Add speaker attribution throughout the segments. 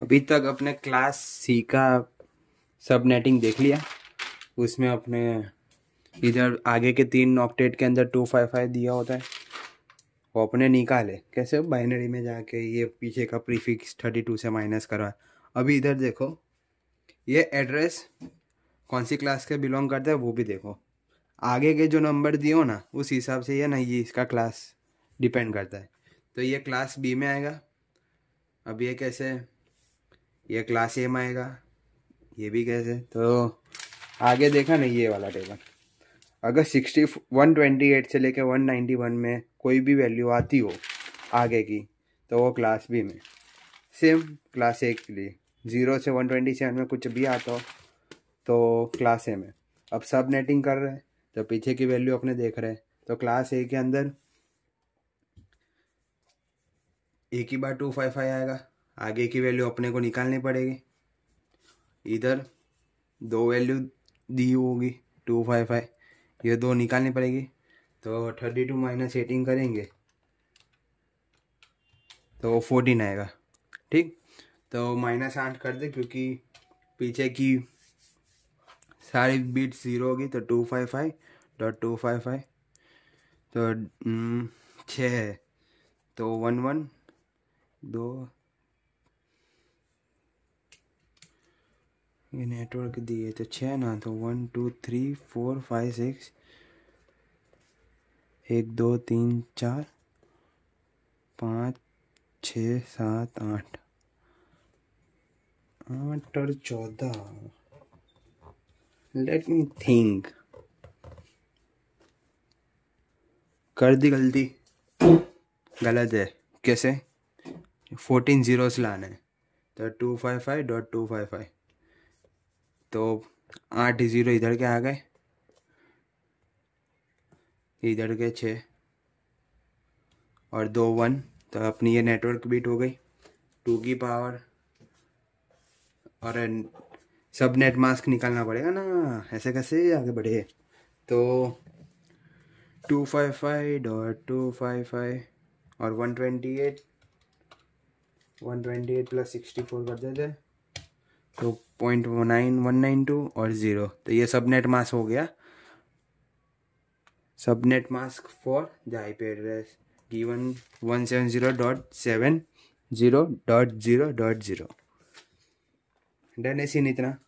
Speaker 1: अभी तक अपने क्लास सी का सब नेटिंग देख लिया। उसमें अपने इधर आगे के 3 ऑक्टेट के अंदर 255 दिया होता है, वो अपने निकाले कैसे बाइनरी में जाके ये पीछे का प्रीफिक्स 32 से माइनस करा। अभी इधर देखो ये एड्रेस कौन सी क्लास के बिलोंग करता है वो भी देखो, आगे के जो नंबर दिए हो ना उस हिसाब से ये नहीं, ये इसका क्लास डिपेंड करता है। तो ये क्लास बी में आएगा। अब ये कैसे, ये क्लास ए में आएगा, ये भी कैसे। तो आगे देखा नहीं ये वाला टेबल, अगर 128 से लेकर 191 में कोई भी वैल्यू आती हो आगे की तो वो क्लास बी में। सेम क्लास ए के लिए 0 से 127 में कुछ भी आता हो तो क्लास ए में। अब सब नेटिंग कर रहे हैं तो पीछे की वैल्यू अपने देख रहे हैं, तो क्लास ए के अंदर एक ही बार 255 आएगा, आगे की वैल्यू अपने को निकालनी पड़ेगी। इधर 2 वैल्यू दी होगी 255, ये 2 निकालनी पड़ेगी। तो 32 माइनस 18 करेंगे तो 14 आएगा। ठीक, तो -8 कर दे क्योंकि पीछे की सारी बिट्स 0 होगी। तो 255.255 तो 6 है, तो 11 2 ये नेटवर्क दिए तो 6 ना, तो 1 2 3 4 5 6 1 2 3 4 5 6 7 8 8 और 14। लेट मी थिंक, कर दी गलती, गलत है। कैसे 14 zeros लाना है, तो 255.255 तो 8 0 इधर के आ गए, इधर के 6 और 2 1, तो अपनी ये नेटवर्क बीट हो गई 2 की पावर। और सब नेट मास्क निकालना पड़ेगा ना, ऐसे कैसे आगे बढ़े। तो 255.255 और 128 प्लस 64 कर देते तो 0.9192 और 0, तो ये सब नेट मास्क हो गया। सब net mask for the IP address given 170.70.0.0. Done है सीन इतना।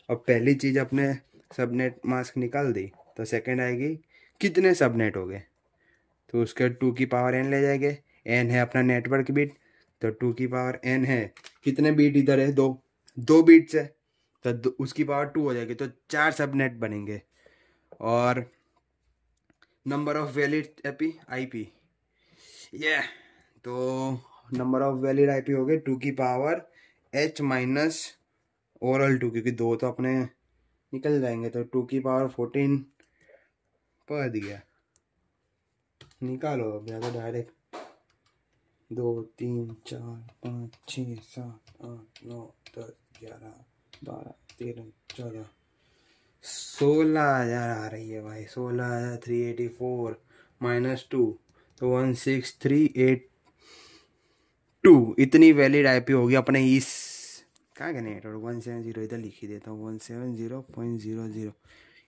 Speaker 1: अब पहली चीज़ अपने सब नेट मास्क निकाल दी, तो सेकंड आएगी कितने सब नेट हो गए, तो उसके 2 की पावर n ले जाएंगे। n है अपना नेटवर्क बिट, तो 2 की पावर n है, कितने बीट इधर है 2 बीट्स है, तो उसकी पावर 2 हो जाएगी, तो 4 सब नेट बनेंगे। और नंबर ऑफ वैलिड आईपी ये, तो नंबर ऑफ वैलिड आईपी हो गए 2 की पावर h माइनस ओवरऑल 2, क्योंकि 2 तो अपने निकल जाएंगे, तो 2 की पावर 14 पढ़ दिया। निकालो अब ज़्यादा डायरेक्ट, 2 3 4 5 6 7 8 9 10 11 12 13 14 16,000 आ रही है भाई। 16,384 -2 तो 16382 इतनी वैलिड आईपी होगी अपने इस कहाँ का नेटवर्क 170 इधर लिख ही देता हूँ 170.00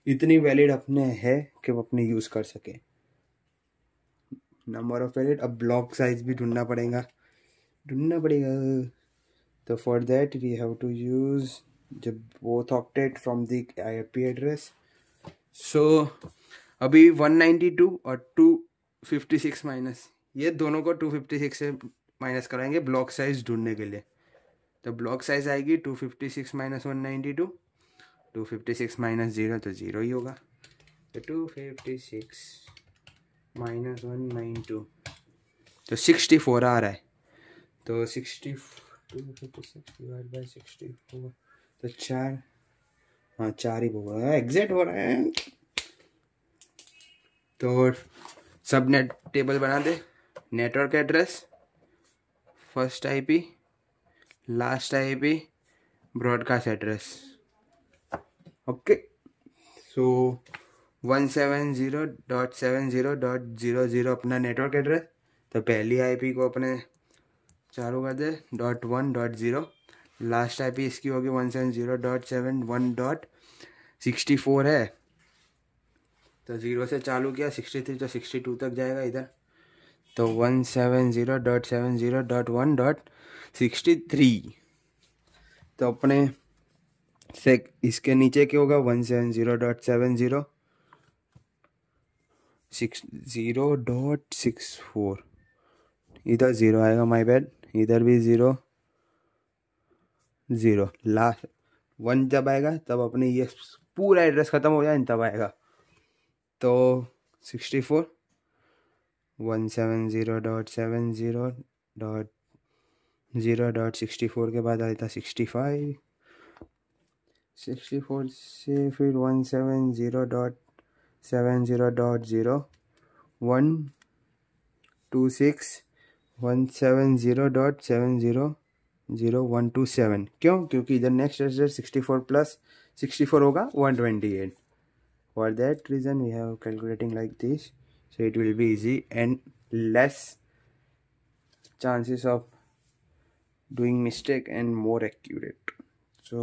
Speaker 1: इतनी वैलिड अपने है कि वो अपने यूज़ कर सके। नंबर ऑफ वैलिड, अब ब्लॉक साइज भी ढूंढना पड़ेगा। तो for that we have to use the both octet from the IP address. So अभी 192 और 256 माइनस, ये दोनों को 256 से माइनस कराएंगे ब्लॉक साइज ढूंढने के लिए। तो ब्लॉक साइज आएगी 256 माइनस 192, 256 माइनस 0 तो 0 ही होगा, तो 256 माइनस 192 तो 64 आ रहा है। तो 256 डिवाइड बाई 64 तो 4, हाँ 4 ही होगा, एग्जैक्ट हो रहा है। तो सब नेट टेबल बना दे, network address, first IP, last IP, broadcast address. Okay, so 170.70.00 अपना नेटवर्क एड्रेस। तो पहली आईपी को अपने चालू कर दे .1.0, लास्ट आईपी इसकी होगी 170.7.1.64 है। तो 0 से चालू किया 63 तो 62 तक जाएगा इधर। तो 170.7.0.1.63। तो अपने से इसके नीचे क्या होगा 170.7.0.60.64। इधर 0 आएगा, माय बैड। इधर भी 0 0। लास्ट 1 जब आएगा तब अपने ये पूरा एड्रेस ख़त्म हो जाए तब आएगा। तो 64 170.7.0.0.64 के बाद आया था 65। 64 से फिर 170.7.0.126 170.7.0.0127। क्यों? क्योंकि इधर नेक्स्ट एड्रेस 64 प्लस 64 होगा 128। For that reason we have calculating like this, so it will be easy and less chances of doing mistake and more accurate. So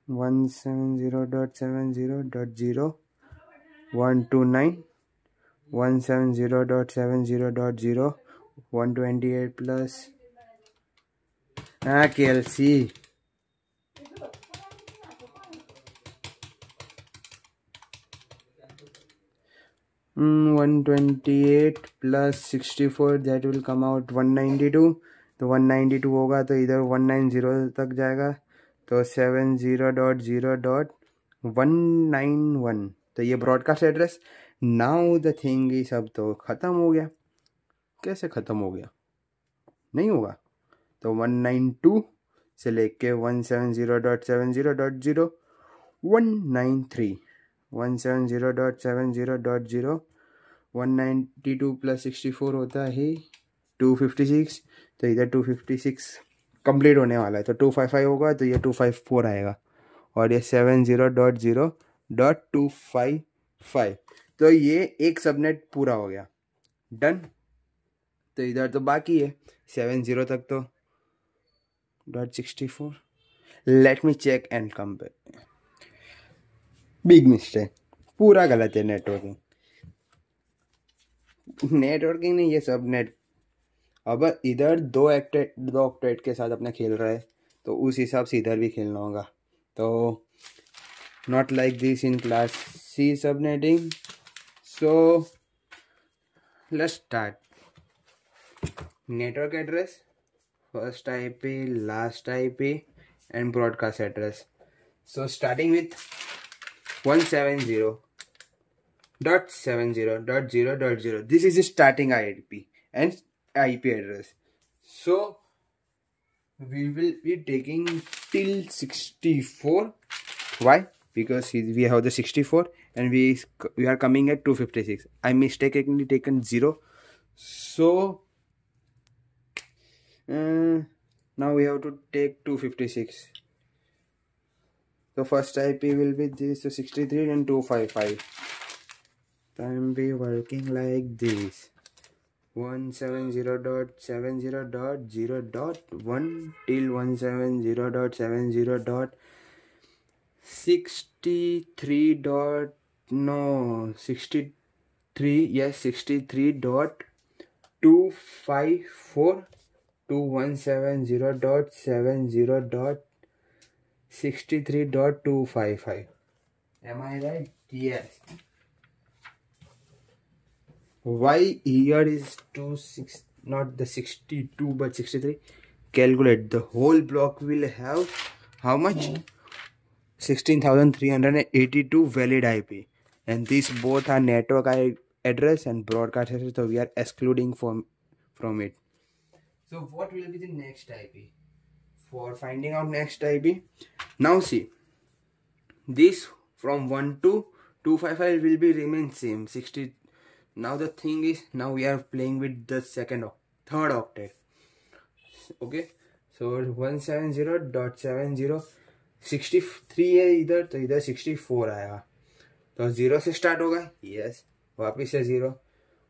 Speaker 1: 170.70.0.129 170.70.0.128 plus KLC 128 plus 64 that will come out 192। तो 192 होगा तो इधर 190 तक जाएगा। तो 70.0.191। तो ये broadcast address. Now the thing is, अब तो ख़त्म हो गया। कैसे ख़त्म हो गया? नहीं होगा। तो 192 से लेके 170.70.0.0193 170.70.0.192 प्लस 64 होता है 256। तो इधर 256 कंप्लीट होने वाला है तो 255 होगा तो ये 254 आएगा और ये 70.0.255। तो ये एक सबनेट पूरा हो गया। डन। तो इधर तो बाकी है 70 तक तो .64। Let me check and compare. Big mistake, पूरा गलत है। नेटवर्किंग नहीं, ये सब नेट। अब इधर दो ऑक्टेट के साथ अपने खेल रहा है तो उस हिसाब से इधर भी खेलना होगा। तो not like this in class C subnetting. So let's start. Network address, first IP, last IP and broadcast address. So starting with 170.70.0.0. This is the starting IP and IP address. So we will be taking till 64. Why? Because we have the 64 and we are coming at 256. I mistakenly taken 0. So now we have to take 256. So first IP will be this, so 63 and 255. Time be working like this. 170.70.0.1 till 170.70.63 63.254 to 170.70.63.255. Am I right? Yes. Why here is 26, not the 62 but 63? Calculate. The whole block will have how much? 16,382 valid IP, and these both are network address and broadcast address, so we are excluding from it. So what will be the next IP? For finding out next IP, now see, this from 1 to 255 will be remain same 60. Now the thing is, now we are playing with the third octet. Okay, so 170.70 63 है इधर, तो इधर 64 आएगा। तो 0 से start होगा। Yes, वापिस से 0।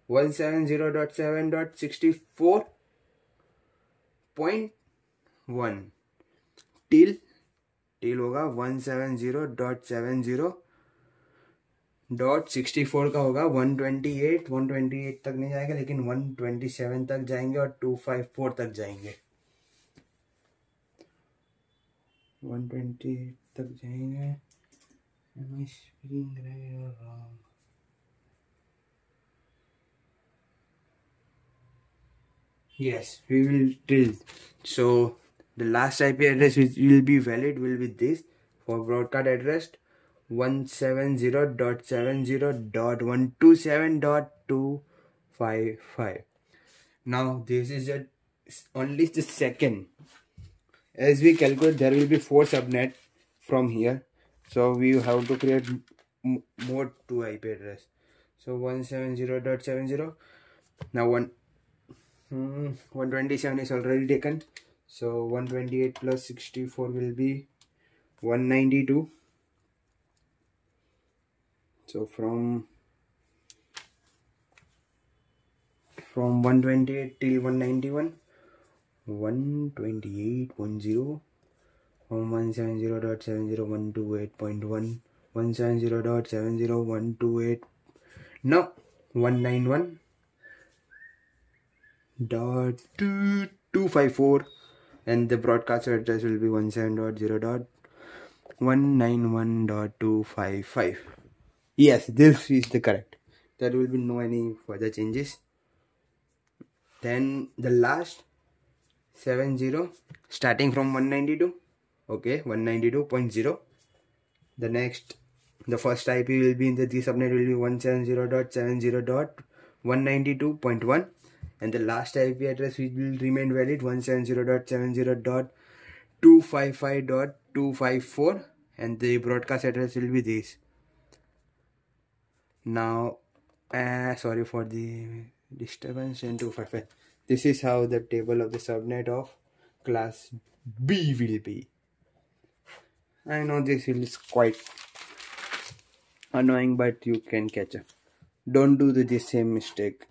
Speaker 1: 170.7.64.1 1 टिल होगा 170.70.64 का होगा 128 तक नहीं जाएगा, लेकिन 127 तक जाएंगे और 254 तक जाएंगे। 128 तक जाएंगे। Am I speaking right or wrong? Yes, we will till. So the last IP address which will be valid will be this. For broadcast address 170.70.127.255. Now this is only the second. As we calculate, there will be 4 subnet from here, so we have to create more 2 IP address. So 170.70. Now 127 is already taken, so 128 plus 64 will be 192. So from 128 till 191, 128.10 from 170.70.128.1, 170.70.128, no, 191.254, and the broadcast address will be 17.0.191.255. Yes, this is the correct. There will be no any further changes. Then the last 70 starting from 192. Okay, 192.0. The first IP will be in the subnet will be 170.70.192.1, and the last IP address which will remain valid 170.70.255.254, and the broadcast address will be this. Now, sorry for the disturbance, and 255. This is how the table of the subnet of class B will be. I know this is quite annoying, but you can catch up. Don't do the same mistake.